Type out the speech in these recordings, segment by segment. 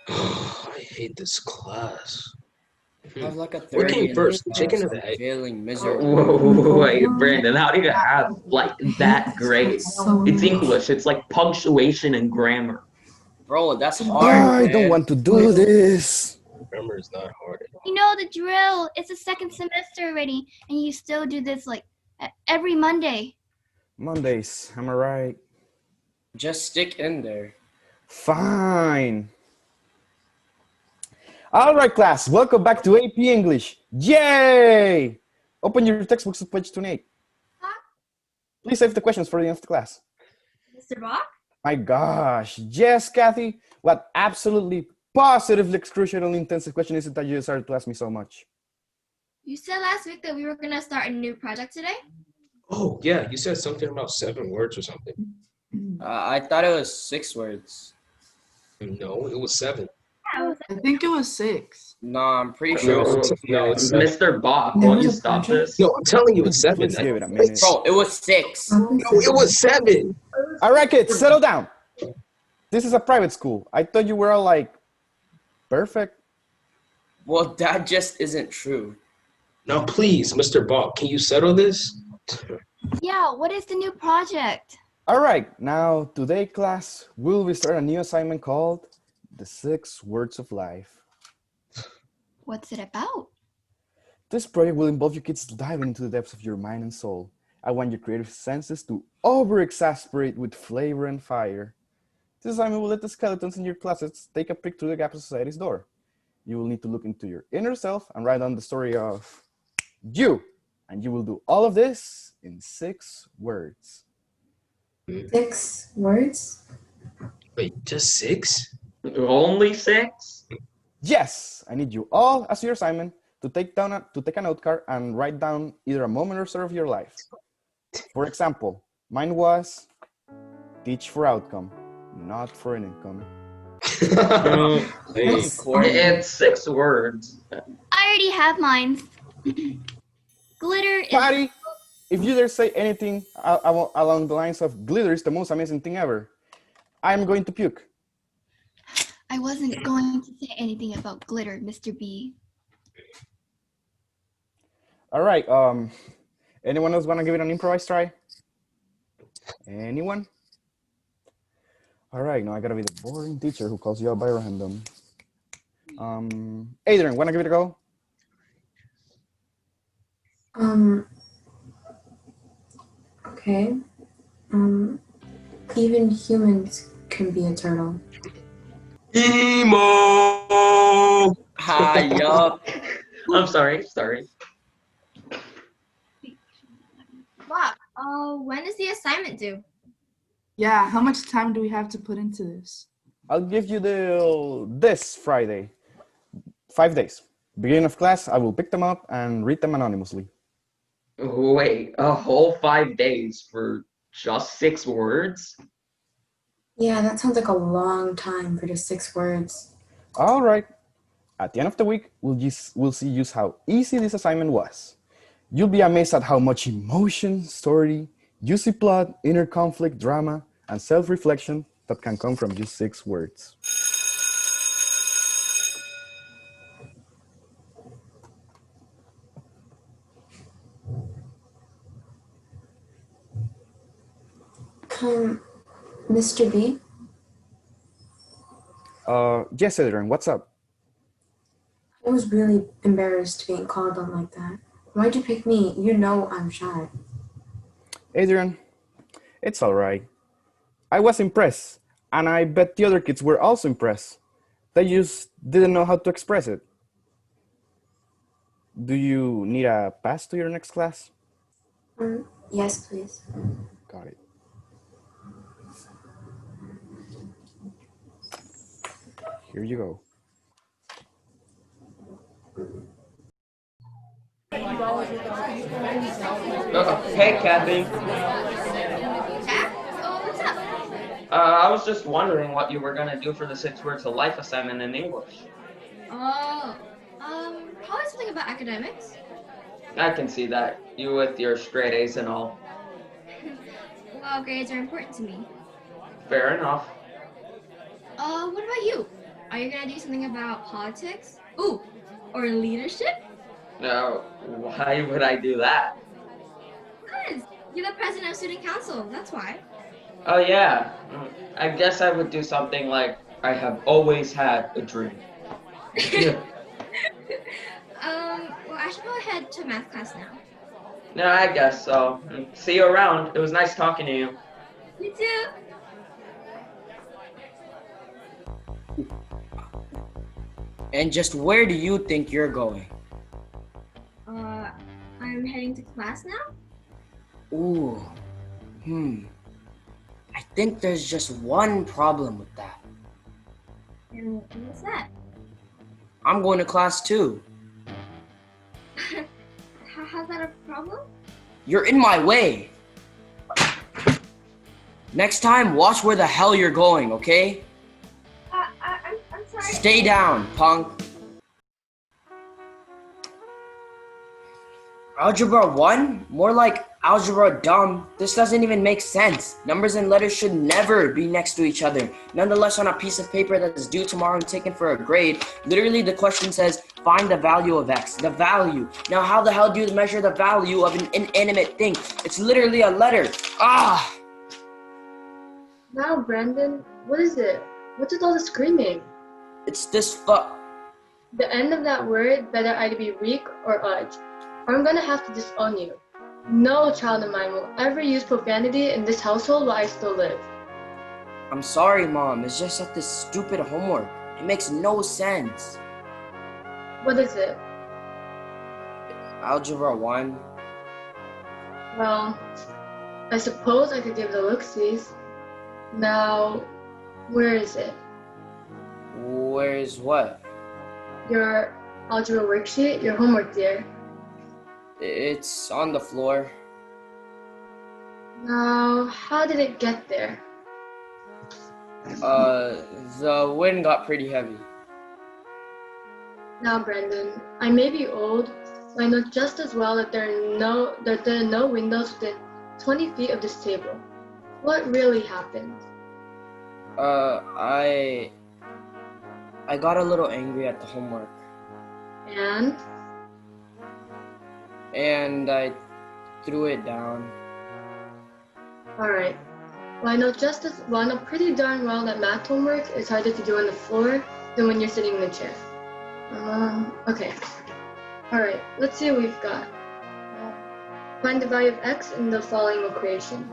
I hate this class. I have like a What 30 came in this first, the chicken class. or the I'm egg? failing miserably. Whoa, wait, Brandon, how do you have like I hate that this class grade? so It's much. English, it's like punctuation and grammar. Bro, that's hard, I don't man. want to do this. Grammar is not hard at all. You know the drill. It's the second semester already, and you still do this like every Monday. Mondays, am I right? Just stick in there. Fine. All right, class, welcome back to AP English. Yay! Open your textbooks to page 28. Please save the questions for the end of the class. Mr. Bach? My gosh, yes, Kathy. What absolutely positively excruciatingly intensive question is it that you decided to ask me so much? You said last week that we were gonna start a new project today? Oh, yeah, you said something about 7 words or something. I thought it was 6 words. No, it was 7. I think it was 6. No, I'm pretty sure it was No, it's 7. Mr. Bach, There won't was you a stop project? this? No, I'm telling you it's 7. Please give it a minute. Bro, it was 6. No, it was 7. All right, kids, settle down. This is a private school. I thought you were all like perfect. Well, that just isn't true. Now, please, Mr. Bach, can you settle this? Yeah, what is the new project? All right, now today, class, we'll be starting a new assignment called The 6 Words of Life. What's it about? This project will involve you kids diving into the depths of your mind and soul. I want your creative senses to over-exasperate with flavor and fire. This assignment will let the skeletons in your closets take a peek through the gap of society's door. You will need to look into your inner self and write down the story of you. And you will do all of this in 6 words. 6 words? Wait, just 6? Only 6? Yes, I need you all as your assignment to take a note card and write down either a moment or story of your life. For example, mine was teach for outcome, not for an income. Hey, It's 6 words. I already have mine. Glitter is Patty, if you dare say anything along the lines of glitter is the most amazing thing ever, I'm going to puke. I wasn't going to say anything about glitter, Mr. B. All right, anyone else want to give it an improvised try? Anyone? All right, now I gotta be the boring teacher who calls you out by random. Adrian, wanna give it a go? Okay. Even humans can be a turtle. Emo! Yup. I'm sorry. Wow. When is the assignment due? Yeah, how much time do we have to put into this? I'll give you this Friday, 5 days. Beginning of class, I will pick them up and read them anonymously. Wait, a whole 5 days for just 6 words? Yeah, that sounds like a long time for just 6 words. All right. At the end of the week, we'll see just how easy this assignment was. You'll be amazed at how much emotion, story, juicy plot, inner conflict, drama, and self-reflection that can come from just 6 words. Mr. B? Yes, Adrian, what's up? I was really embarrassed being called on like that. Why'd you pick me? You know I'm shy. Adrian, it's all right. I was impressed, and I bet the other kids were also impressed. They just didn't know how to express it. Do you need a pass to your next class? Yes, please. Got it. Here you go. Hey, Kathy. Jack? Oh, what's up? I was just wondering what you were gonna do for the 6 words of life assignment in English. Oh, probably something about academics. I can see that. You with your straight A's and all. Well, grades are important to me. Fair enough. What about you? Are you gonna do something about politics? Ooh, or leadership? No, why would I do that? Because you're the president of student council, that's why. Oh yeah, I guess I would do something like I have always had a dream. Well, I should probably head to math class now. No, I guess so. See you around. It was nice talking to you. You too. And just where do you think you're going? I'm heading to class now? Ooh. I think there's just one problem with that. And what's that? I'm going to class too. How's that a problem? You're in my way. Next time, watch where the hell you're going, okay? I'm sorry. Stay down, punk. Algebra 1? More like algebra dumb. This doesn't even make sense. Numbers and letters should never be next to each other. Nonetheless, on a piece of paper that is due tomorrow and taken for a grade, literally the question says, find the value of X. The value. Now, how the hell do you measure the value of an inanimate thing? It's literally a letter. Ah! Now, Brandon, what is it? What's with all the screaming? It's this The end of that word better either be weak or udge, or I'm gonna have to disown you. No child of mine will ever use profanity in this household while I still live. I'm sorry, Mom. It's just that this stupid homework. It makes no sense. What is it? Algebra 1. Well, I suppose I could give the look-sees. Now, where is it? Where's what? Your algebra worksheet, your homework, dear. It's on the floor. Now, how did it get there? The wind got pretty heavy. Now, Brandon, I may be old, but I know just as well that there are no windows within 20 feet of this table. What really happened? I got a little angry at the homework. And I threw it down. Alright. Well, I know pretty darn well that math homework is harder to do on the floor than when you're sitting in a chair. Okay. Alright, let's see what we've got. Find the value of x in the following equation.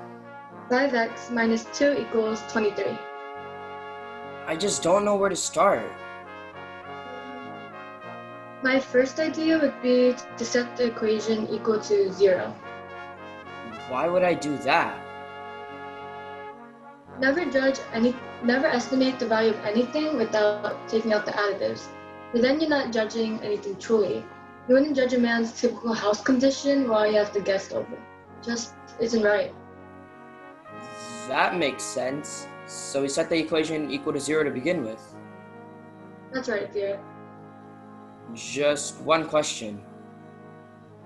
5x minus 2 equals 23. I just don't know where to start. My first idea would be to set the equation equal to 0. Why would I do that? Never estimate the value of anything without taking out the additives. But then you're not judging anything truly. You wouldn't judge a man's typical house condition while you have to guess over. Just isn't right. That makes sense. So we set the equation equal to 0 to begin with. That's right, dear. Just one question.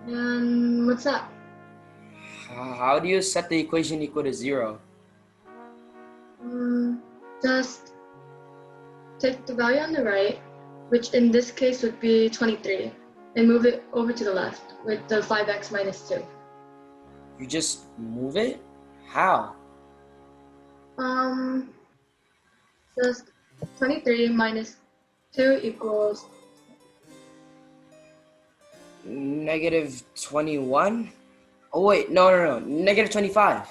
And what's that? How do you set the equation equal to 0? Just take the value on the right, which in this case would be 23, and move it over to the left with the 5x minus 2. You just move it? How? Just 23 minus 2 equals Negative 21? Oh wait, no. Negative 25.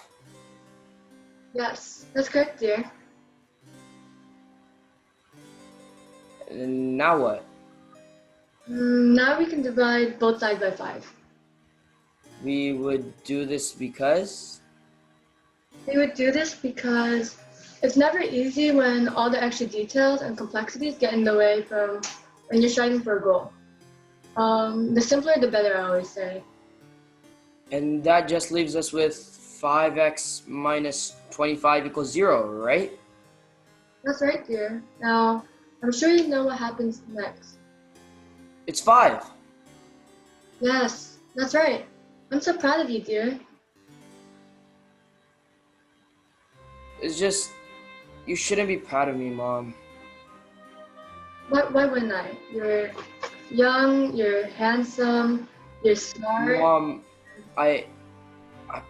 Yes, that's correct, dear. Now what? Now we can divide both sides by 5. We would do this because? We would do this because it's never easy when all the extra details and complexities get in the way from when you're striving for a goal. The simpler the better, I always say. And that just leaves us with 5x minus 25 equals 0, right? That's right, dear. Now, I'm sure you know what happens next. It's 5. Yes, that's right. I'm so proud of you, dear. It's just, you shouldn't be proud of me, Mom. Why wouldn't I? You're young, you're handsome, you're smart. Mom, I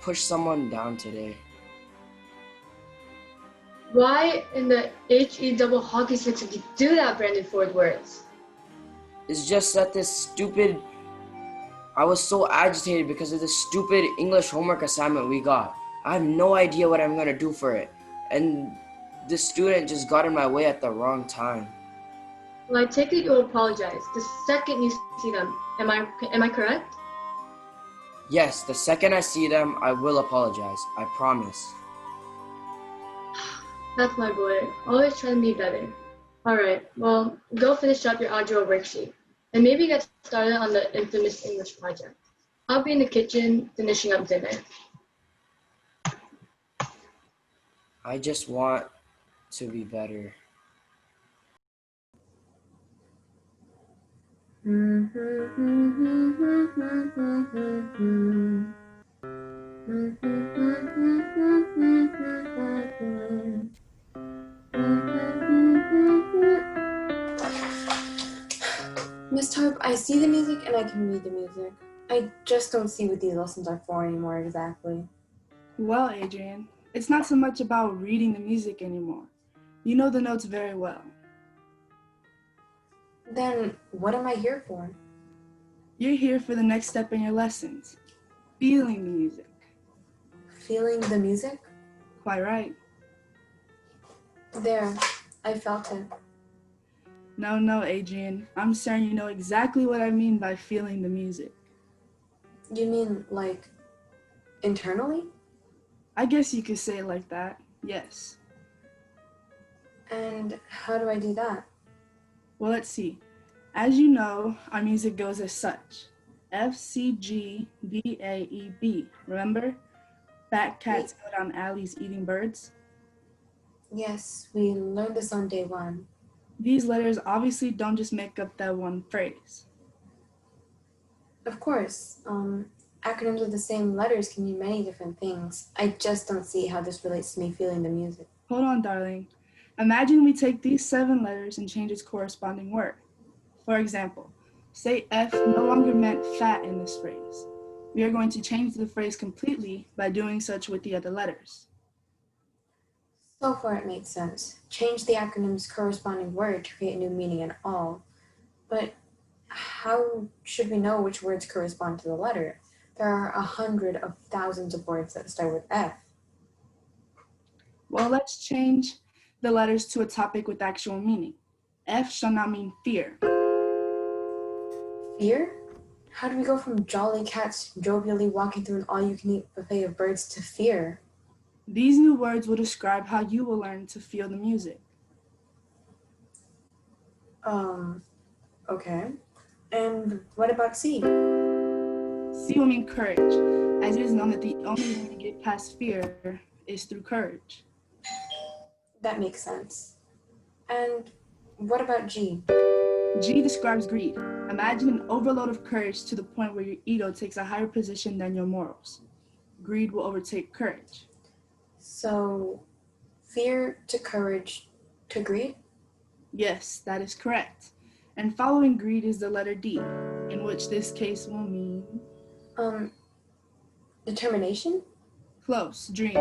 pushed someone down today. Why in the HE double hockey sticks would you do that, Brandon Ford words? It's just that I was so agitated because of this stupid English homework assignment we got. I have no idea what I'm gonna do for it. And this student just got in my way at the wrong time. Well, I take it you'll apologize the second you see them. Am I correct? Yes, the second I see them, I will apologize. I promise. That's my boy. Always trying to be better. Alright, well, go finish up your algebra worksheet. And maybe get started on the infamous English project. I'll be in the kitchen finishing up dinner. I just want to be better. Miss Tarp, I see the music and I can read the music. I just don't see what these lessons are for anymore exactly. Well, Adrian, it's not so much about reading the music anymore. You know the notes very well. Then what am I here for? You're here for the next step in your lessons, feeling the music. Feeling the music? Quite right. There, I felt it. No, Adrian. I'm certain you know exactly what I mean by feeling the music. You mean like internally? I guess you could say it like that, yes. And how do I do that? Well, let's see. As you know, our music goes as such. F, C, G, B, A, E, B. Remember? Fat cats go down alleys eating birds. Yes, we learned this on day 1. These letters obviously don't just make up that one phrase. Of course, acronyms with the same letters can mean many different things. I just don't see how this relates to me feeling the music. Hold on, darling. Imagine we take these 7 letters and change its corresponding word. For example, say F no longer meant fat in this phrase. We are going to change the phrase completely by doing such with the other letters. So far it makes sense. Change the acronym's corresponding word to create new meaning in all. But how should we know which words correspond to the letter? There are 100 of thousands of words that start with F. Well, let's change the letters to a topic with actual meaning. F shall now mean fear. Fear? How do we go from jolly cats jovially walking through an all-you-can-eat buffet of birds to fear? These new words will describe how you will learn to feel the music. Okay. And what about C? C will mean courage, as it is known that the only way to get past fear is through courage. That makes sense. And what about G? G describes greed. Imagine an overload of courage to the point where your ego takes a higher position than your morals. Greed will overtake courage. So, fear to courage to greed? Yes, that is correct. And following greed is the letter D, in which this case will mean... Determination? Close, dreams.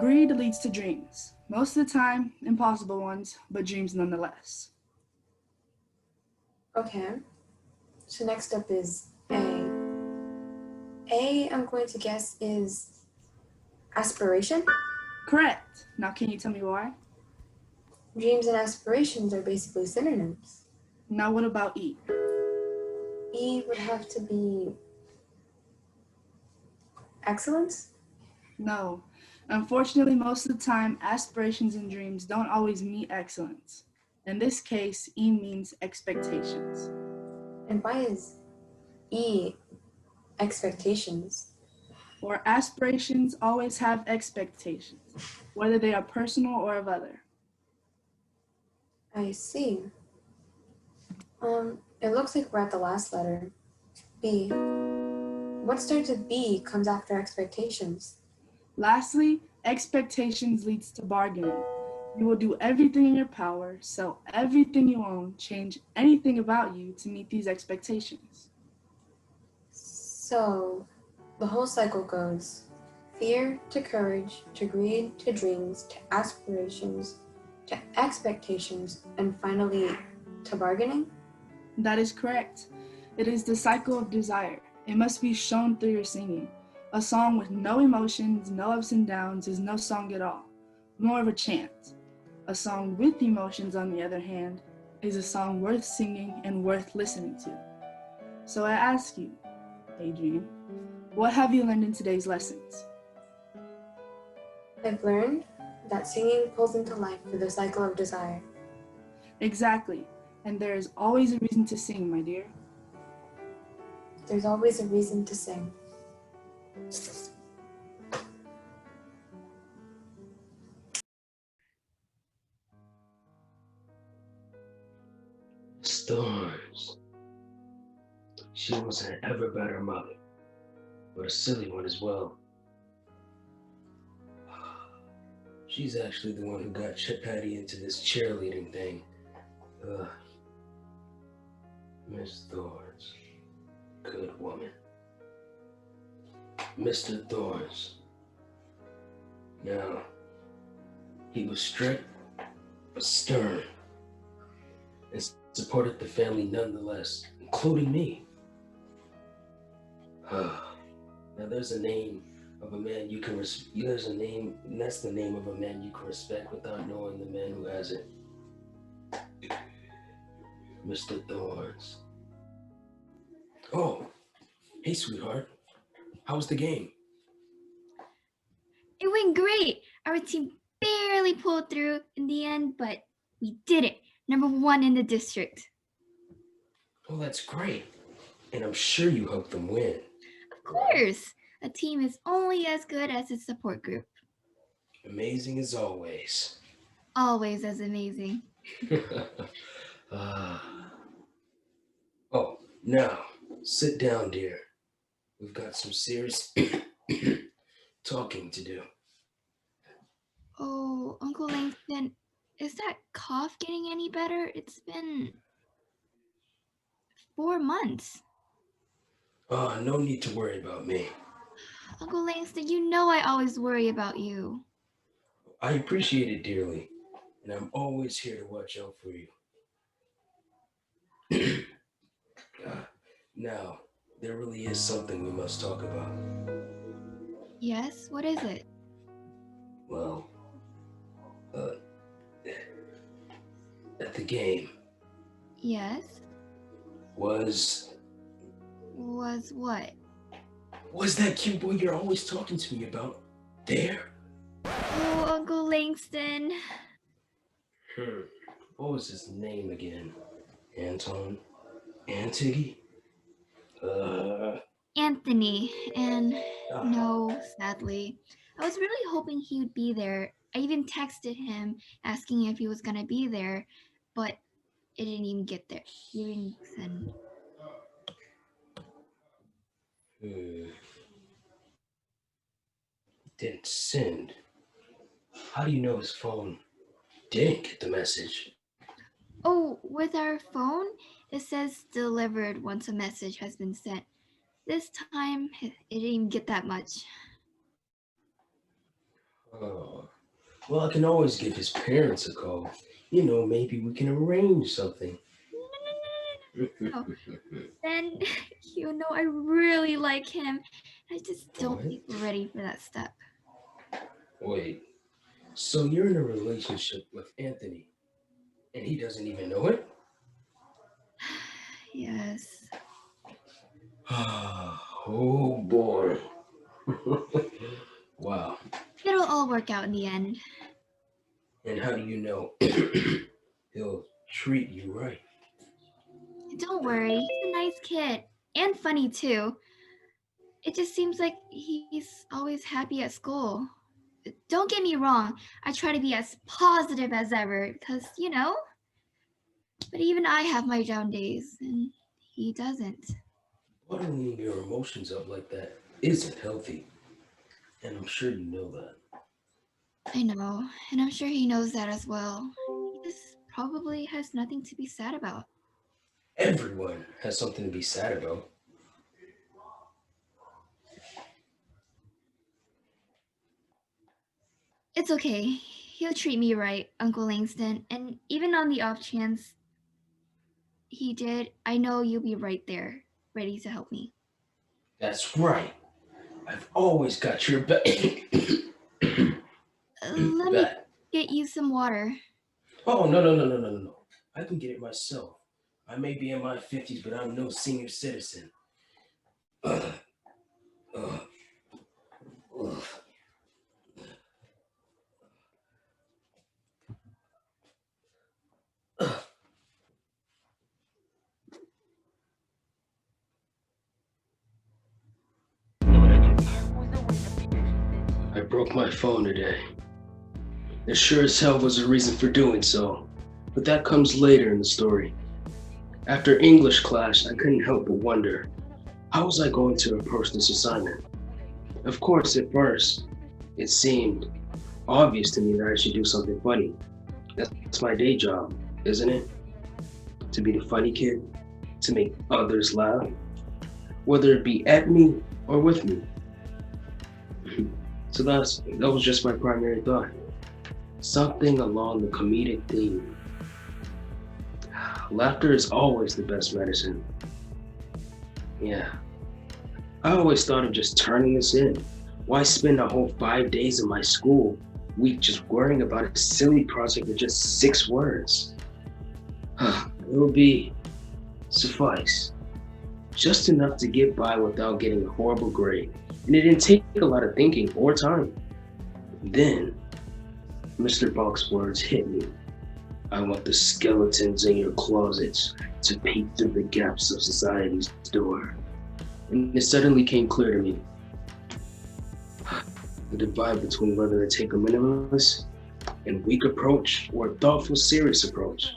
Greed leads to dreams. Most of the time, impossible ones, but dreams nonetheless. Okay. So next up is A. A, I'm going to guess, is aspiration? Correct. Now can you tell me why? Dreams and aspirations are basically synonyms. Now what about E? E would have to be excellence? No. Unfortunately, most of the time, aspirations and dreams don't always meet excellence. In this case, E means expectations. And why is E expectations? For aspirations always have expectations, whether they are personal or of other. I see. It looks like we're at the last letter, B. What starts with B comes after expectations? Lastly, expectations leads to bargaining. You will do everything in your power, sell everything you own, change anything about you to meet these expectations. So, the whole cycle goes fear to courage, to greed, to dreams, to aspirations, to expectations, and finally to bargaining? That is correct. It is the cycle of desire. It must be shown through your singing. A song with no emotions, no ups and downs is no song at all, more of a chant. A song with emotions, on the other hand, is a song worth singing and worth listening to. So I ask you, Adrian, what have you learned in today's lessons? I've learned that singing pulls into life through the cycle of desire. Exactly. And there is always a reason to sing, my dear. There's always a reason to sing. Storms. She was an ever better mother, but a silly one as well. She's actually the one who got Patty into this cheerleading thing. Miss Thorns. Good woman. Mr. Thorns. Now, he was strict, but stern, and supported the family nonetheless, including me. Now there's a name of a man you can there's a name, and that's the name of a man you can respect without knowing the man who has it. Mr. Thorns. Oh, hey sweetheart. How was the game? It went great. Our team barely pulled through in the end, but we did it. #1 in the district. Oh, that's great. And I'm sure you helped them win. Of course. A team is only as good as its support group. Amazing as always. Always as amazing. Oh, now, sit down, dear. We've got some serious talking to do. Oh, Uncle Langston, is that cough getting any better? It's been 4 months. No need to worry about me. Uncle Langston, you know I always worry about you. I appreciate it dearly, and I'm always here to watch out for you. Now, there really is something we must talk about. Yes, what is it? Well, at the game. Yes? Was what? Was that cute boy you're always talking to me about there? Oh, Uncle Langston. What was his name again? Anton? Antiggy? Anthony. And no, sadly. I was really hoping he would be there. I even texted him asking if he was gonna be there, but it didn't even get there. He didn't send. Didn't send. How do you know his phone didn't get the message? Oh, with our phone, it says delivered once a message has been sent. This time, it didn't even get that much. Oh, well, I can always give his parents a call. You know, maybe we can arrange something. No. Then, you know, I really like him. I just don't think we're ready for that step. Wait, so you're in a relationship with Anthony, and he doesn't even know it? Yes. Oh boy. Wow. It'll all work out in the end. And how do you know he'll treat you right? Don't worry, he's a nice kid and funny too. It just seems like he's always happy at school. Don't get me wrong, I try to be as positive as ever because, you know, but even I have my down days and he doesn't. Bottling your emotions up like that isn't healthy, and I'm sure you know that. I know, and I'm sure he knows that as well. He just probably has nothing to be sad about. Everyone has something to be sad about. It's okay. He'll treat me right, Uncle Langston, and even on the off chance he did, I know you'll be right there, ready to help me. That's right. I've always got your back. Let me back. get you some water. Oh, no. I can get it myself. I may be in my 50s, but I'm no senior citizen. Ugh. Ugh. Ugh. Ugh. I broke my phone today. There sure as hell was a reason for doing so, but that comes later in the story. After English class, I couldn't help but wonder, how was I going to approach this assignment? Of course, at first, it seemed obvious to me that I should do something funny. That's my day job, isn't it? To be the funny kid, to make others laugh, whether it be at me or with me. So that was just my primary thought. Something along the comedic theme. Laughter is always the best medicine. Yeah. I always thought of just turning this in. Why spend a whole 5 days of my school week just worrying about a silly project with just 6 words? It will be suffice. Just enough to get by without getting a horrible grade. And it didn't take a lot of thinking or time. Then, Mr. Bach's words hit me. I want the skeletons in your closets to peek through the gaps of society's door. And it suddenly came clear to me. The divide between whether to take a minimalist and weak approach or a thoughtful, serious approach.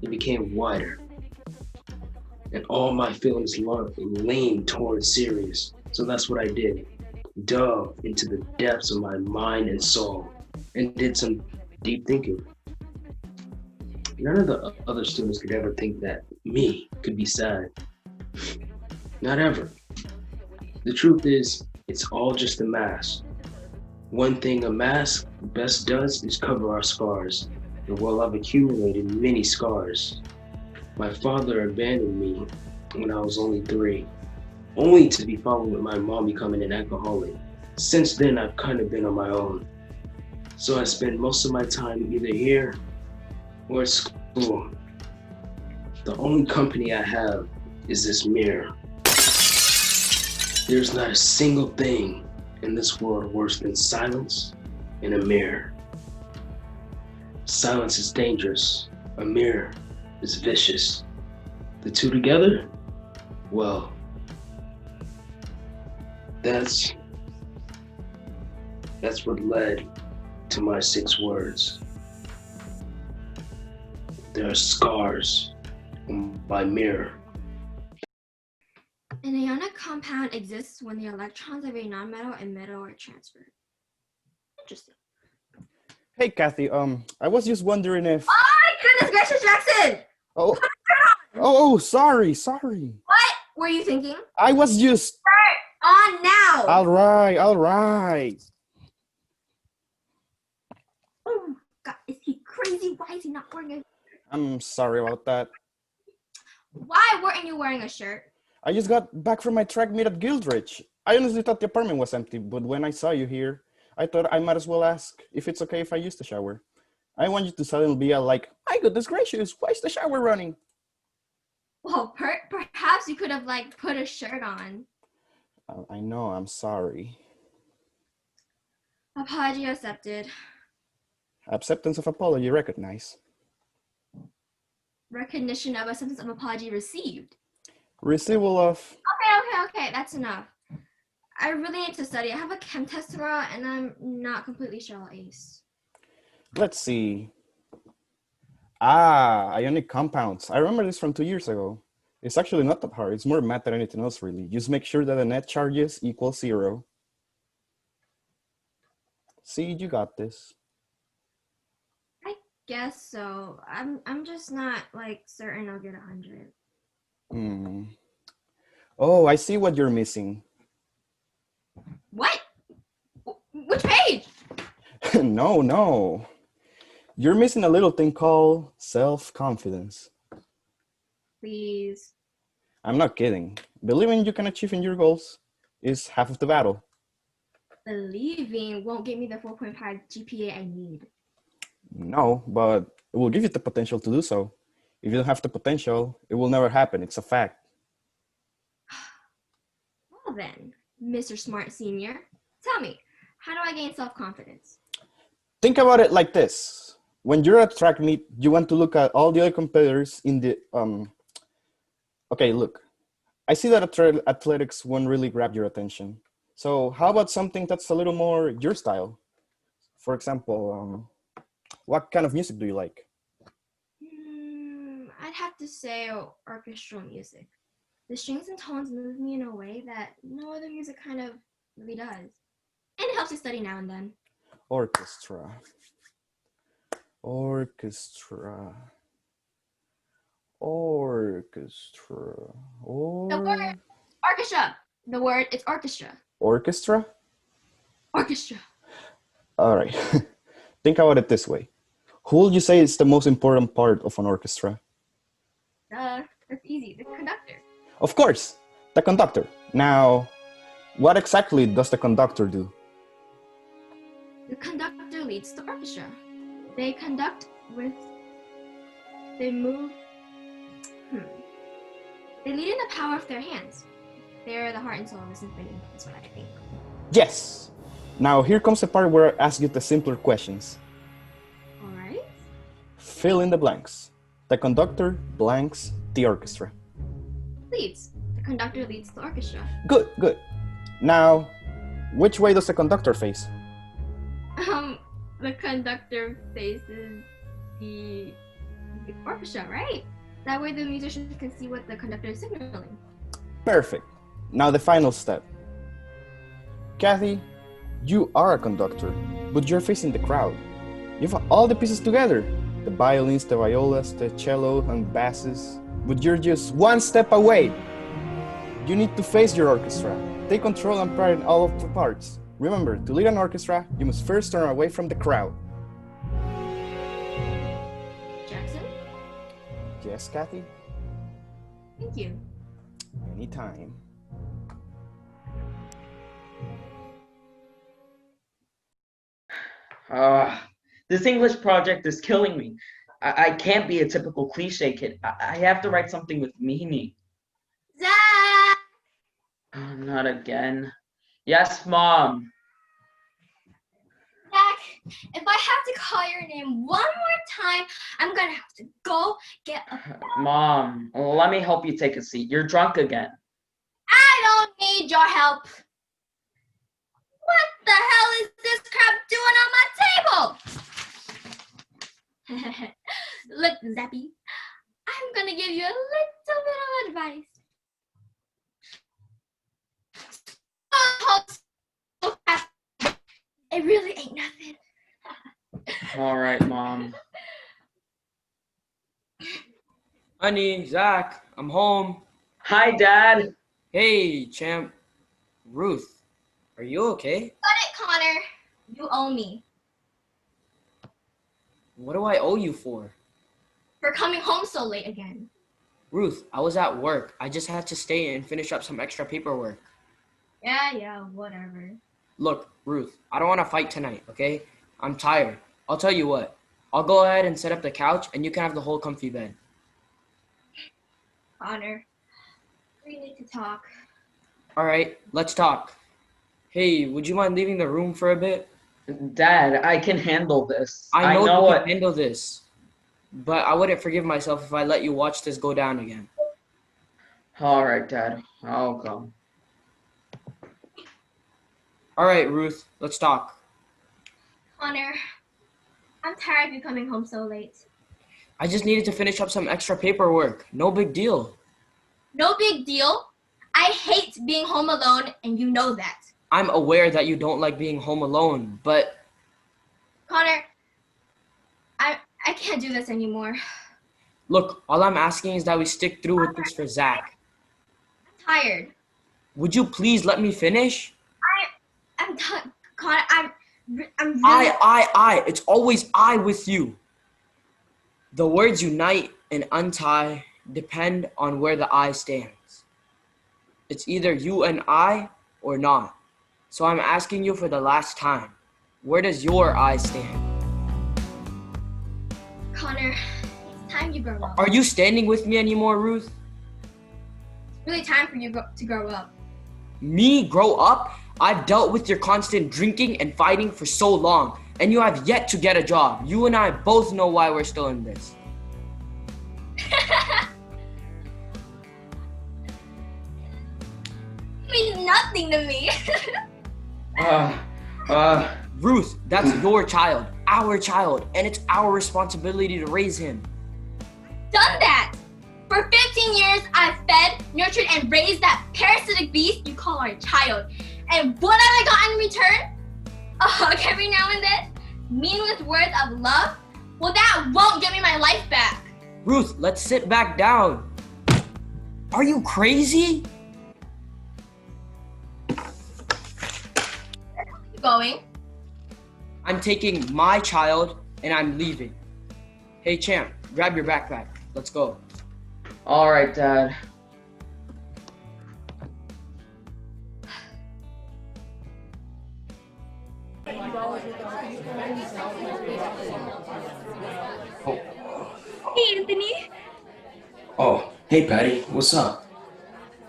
It became wider. And all my feelings leaned towards serious. So that's what I did. Dove into the depths of my mind and soul and did some deep thinking. None of the other students could ever think that me could be sad. Not ever. The truth is, it's all just a mask. One thing a mask best does is cover our scars. And while I've accumulated many scars, my father abandoned me when I was only 3, only to be followed with my mom becoming an alcoholic. Since then, I've kind of been on my own. So I spend most of my time either here or at school. The only company I have is this mirror. There's not a single thing in this world worse than silence and a mirror. Silence is dangerous. A mirror is vicious. The two together? Well, that's what led to my 6 words. There are scars on my mirror. An ionic compound exists when the electrons of a nonmetal and metal are transferred. Interesting. Hey, Kathy. I was just wondering if. Oh my goodness gracious, Jackson! Oh, sorry. What were you thinking? I was just. Turn on now! All right. Oh God, is he crazy? Why is he not wearing a? I'm sorry about that. Why weren't you wearing a shirt? I just got back from my track meet at Guildridge. I honestly thought the apartment was empty, but when I saw you here, I thought I might as well ask if it's okay if I use the shower. I want you to suddenly be like, my goodness gracious, why is the shower running? Well, perhaps you could have put a shirt on. I know, I'm sorry. Apology accepted. Acceptance of apology recognized. Recognition of acceptance of apology received. Receivable of. Okay, that's enough. I really need to study. I have a chem test tomorrow and I'm not completely sure I'll ace. Let's see. Ionic compounds. I remember this from 2 years ago. It's actually not that hard. It's more math than anything else, really. Just make sure that the net charges equal 0. See, you got this. I guess so. I'm just not like certain I'll get 100. Hmm. Oh, I see what you're missing. What? Which page? No. You're missing a little thing called self-confidence. Please. I'm not kidding. Believing you can achieve in your goals is half of the battle. Believing won't give me the 4.5 GPA I need. No, but it will give you the potential to do so. If you don't have the potential, it will never happen. It's a fact. Well then, Mr. Smart Senior, tell me, how do I gain self-confidence? Think about it like this. When you're at track meet, you want to look at all the other competitors in the okay, look. I see that athletics won't really grab your attention. So how about something that's a little more your style? For example, what kind of music do you like? I'd have to say orchestral music. The strings and tones move me in a way that no other music kind of really does. And it helps you study now and then. Orchestra. The word orchestra. The word is orchestra. Orchestra? Orchestra. All right. Think about it this way. Who would you say is the most important part of an orchestra? That's easy. The conductor. Of course, the conductor. Now, what exactly does the conductor do? The conductor leads the orchestra. They move. They lead in the power of their hands. They're the heart and soul of the symphony. That's what I think. Yes. Now here comes the part where I ask you the simpler questions. All right. Fill in the blanks. The conductor blanks the orchestra. Leads. The conductor leads the orchestra. Good. Now, which way does the conductor face? The conductor faces the orchestra, right? That way the musicians can see what the conductor is signaling. Perfect. Now the final step. Kathy, you are a conductor, but you're facing the crowd. You have all the pieces together. The violins, the violas, the cello, and basses. But you're just one step away. You need to face your orchestra. Take control and pride in all of the parts. Remember, to lead an orchestra, you must first turn away from the crowd. Jackson? Yes, Kathy? Thank you. Anytime. This English project is killing me. I can't be a typical cliche kid. I have to write something with meaning. Zach! Oh, not again. Yes, Mom. Zach, if I have to call your name one more time, I'm gonna have to go get a... Mom, let me help you take a seat. You're drunk again. I don't need your help. What the hell is this crap doing on my table? Look, Zappy, I'm gonna give you a little bit of advice. It really ain't nothing. All right, Mom. Honey, Zach, I'm home. Hi, Dad. Hey, champ. Ruth, are you okay? Got it, Connor. You owe me. What do I owe you for? For coming home so late again. Ruth, I was at work. I just had to stay and finish up some extra paperwork. Yeah, whatever. Look, Ruth, I don't want to fight tonight, okay? I'm tired. I'll tell you what. I'll go ahead and set up the couch and you can have the whole comfy bed. Connor, we need to talk. All right, let's talk. Hey, would you mind leaving the room for a bit? Dad, I can handle this. I know you what. can handle this, but I wouldn't forgive myself if I let you watch this go down again. All right, Dad. I'll go. All right, Ruth, let's talk. Connor, I'm tired of you coming home so late. I just needed to finish up some extra paperwork. No big deal. No big deal. I hate being home alone, and you know that. I'm aware that you don't like being home alone, but Connor, I can't do this anymore. Look, all I'm asking is that we stick through with this for Zach. I'm tired. Would you please let me finish? I'm done. Connor, I'm really. I. It's always I with you. The words unite and untie depend on where the I stands. It's either you and I or not. So I'm asking you for the last time. Where does your I stand? Connor, it's time you grow up. Are you standing with me anymore, Ruth? It's really time for you to grow up. Me grow up? I've dealt with your constant drinking and fighting for so long, and you have yet to get a job. You and I both know why we're still in this. Means nothing to me. Ruth, that's your child, our child, and it's our responsibility to raise him. Done that. For 15 years, I've fed, nurtured, and raised that parasitic beast you call our child. And what have I gotten in return? A hug every now and then? Meaningless words of love? Well, that won't get me my life back. Ruth, let's sit back down. Are you crazy? Keep going. I'm taking my child and I'm leaving. Hey, champ, grab your backpack. Let's go. All right, Dad. Hey, Anthony. Oh, hey Patty, what's up?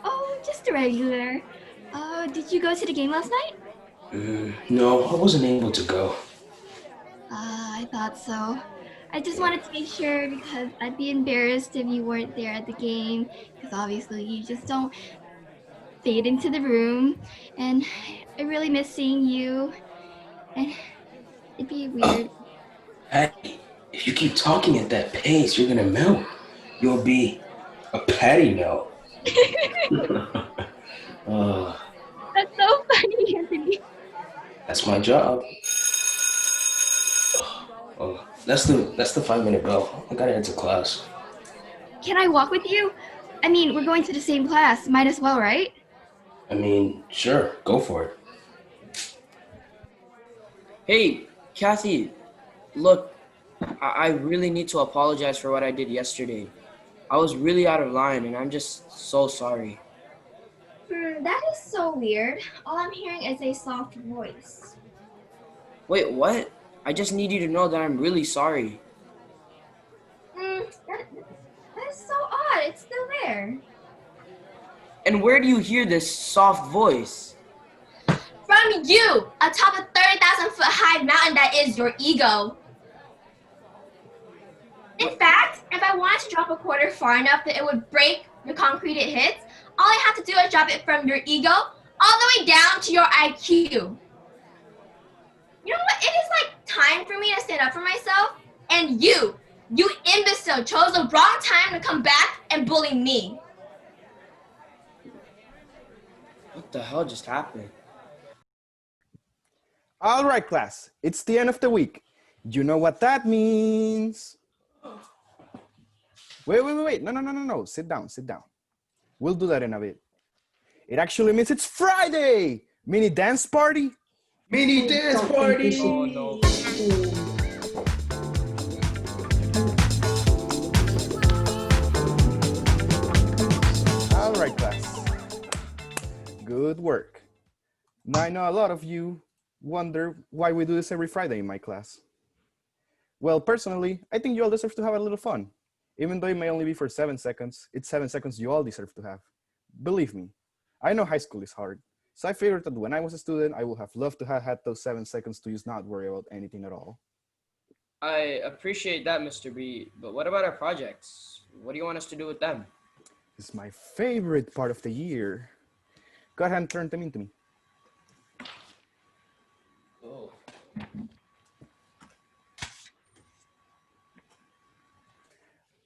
Oh, just a regular. Did you go to the game last night? No, I wasn't able to go. I thought so. I just wanted to make sure because I'd be embarrassed if you weren't there at the game because obviously you just don't fade into the room and I really miss seeing you and it'd be weird. Patty, if you keep talking at that pace, you're gonna melt. You'll be a patty melt. That's so funny, Anthony. That's my job. Oh, that's the 5-minute bell. I gotta head to class. Can I walk with you? I mean, we're going to the same class. Might as well, right? I mean, sure, go for it. Hey, Kathy, look, I really need to apologize for what I did yesterday. I was really out of line and I'm just so sorry. That is so weird. All I'm hearing is a soft voice. Wait, what? I just need you to know that I'm really sorry. That is so odd. It's still there. And where do you hear this soft voice? From you, atop a 30,000 foot high mountain that is your ego. In fact, if I wanted to drop a quarter far enough that it would break the concrete it hits, all I have to do is drop it from your ego all the way down to your IQ. You know what? It is like time for me to stand up for myself. And you imbecile, chose the wrong time to come back and bully me. What the hell just happened? All right, class. It's the end of the week. You know what that means. Wait. No. Sit down. We'll do that in a bit. It actually means it's Friday. Mini dance party. Mini dance party! Oh no. All right, class. Good work. Now I know a lot of you wonder why we do this every Friday in my class. Well, personally, I think you all deserve to have a little fun. Even though it may only be for 7 seconds, it's 7 seconds you all deserve to have. Believe me, I know high school is hard. So I figured that when I was a student, I would have loved to have had those 7 seconds to just not worry about anything at all. I appreciate that, Mr. B, but what about our projects? What do you want us to do with them? It's my favorite part of the year. Go ahead and turn them into me. Oh.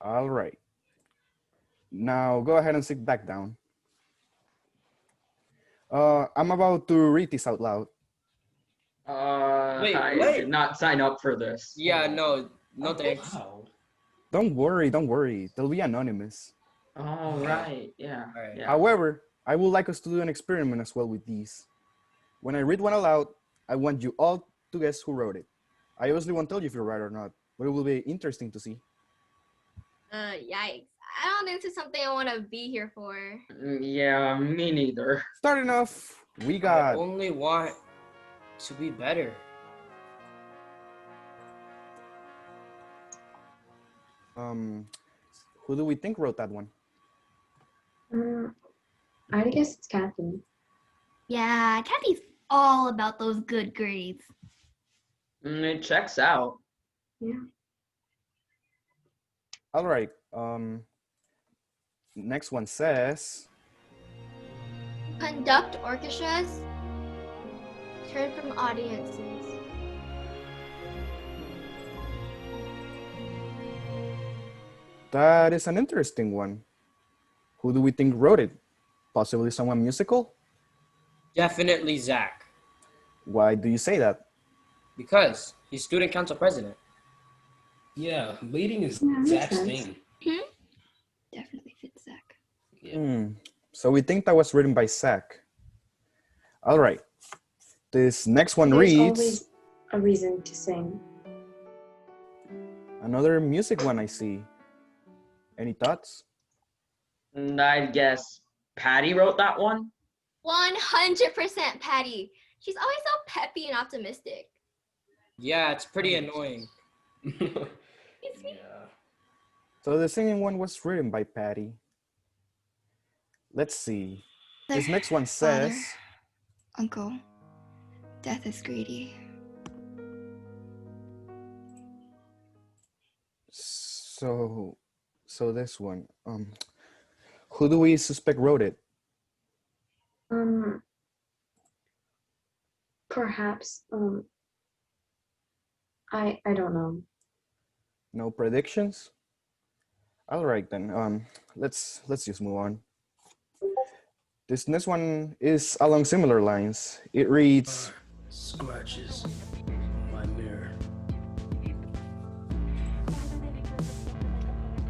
All right. Now go ahead and sit back down. I'm about to read this out loud. Wait, I what? did not sign up for this. Yeah, no thanks. Wow. Don't worry. They'll be anonymous. Oh, right. Yeah. All right. Yeah. However, I would like us to do an experiment as well with these. When I read one aloud, I want you all to guess who wrote it. I obviously won't tell you if you're right or not, but it will be interesting to see. Yikes. I don't think this is something I want to be here for. Yeah, me neither. Starting off, we I got only want to be better. who do we think wrote that one? I guess it's Kathy. Yeah, Kathy's all about those good grades. It checks out. Yeah. All right. Next one says, Conduct orchestras. Turn from audiences. that is an interesting one. Who do we think wrote it? Possibly someone musical? Definitely Zach, Why do you say that? because he's student council president. Yeah, leading is Yeah, makes Zach's sense. thing. Definitely fits Zach. Yeah. So we think that was written by Zach. All right. This next one There's reads, always a reason to sing. another music one I see. Any thoughts? I guess Patty wrote that one. 100% Patty. She's always so peppy and optimistic. Yeah, it's pretty annoying. Yeah. So the singing one was written by Patty. Let's see. This next one says, Uncle, death is greedy. so this one, who do we suspect wrote it? Perhaps I don't know. No predictions? All right then. Let's just move on. This next one is along similar lines. It reads, Scratches on my mirror.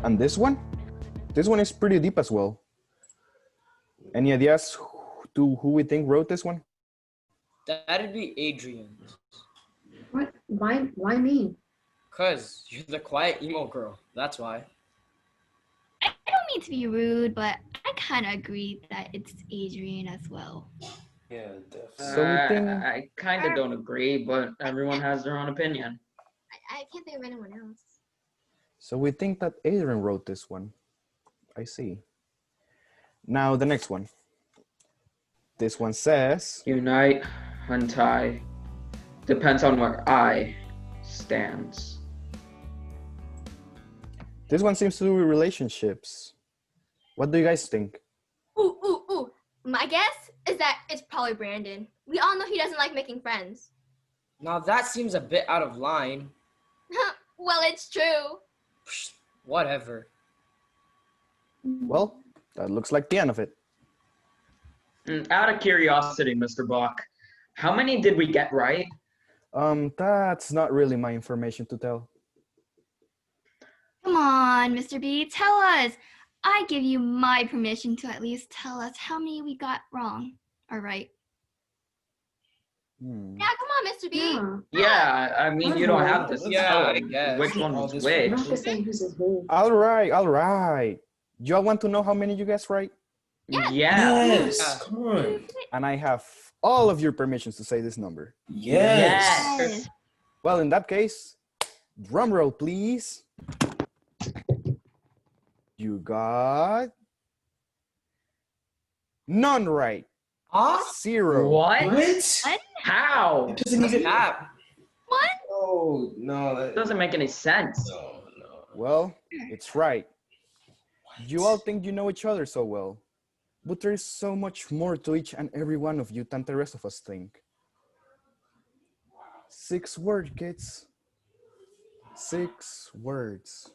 and this one is pretty deep as well. Any ideas to who we think wrote this one? That'd be Adrian, What? Why me? cause you're the quiet emo girl. That's why. I don't mean to be rude, but I kind of agree that it's Adrian as well. Yeah, definitely. So we think- I kind of don't agree, but everyone has their own opinion. I can't think of anyone else. So we think that Adrian wrote this one. I see. Now the next one. This one says, Unite, untie. Depends on where I stands. this one seems to do with relationships. What do you guys think? Ooh. My guess is that it's probably Brandon. We all know he doesn't like making friends. Now that seems a bit out of line. Well, it's true. Psh, whatever. Well, that looks like the end of it. Out of curiosity, Mr. Bach, how many did we get right? That's not really my information to tell. Come on, Mr. B, tell us. I give you my permission to at least tell us how many we got wrong or right. Yeah, come on, Mr. B. Yeah. Yeah, I mean, you don't have to Yeah, tell I them guess. which one All was this which. Not to say who's his who. All right. Y'all want to know how many you guessed right? Yeah. Yes, come on. And I have all of your permissions to say this number. Yes. Yes. Well, in that case, drum roll, please. You got none right. Huh? 0. What? What? How? It doesn't even. Cap. No, that Doesn't make any sense. no. Well, it's right. You all think you know each other so well, but there's so much more to each and every one of you than the rest of us think. 6 words, kids. 6 words.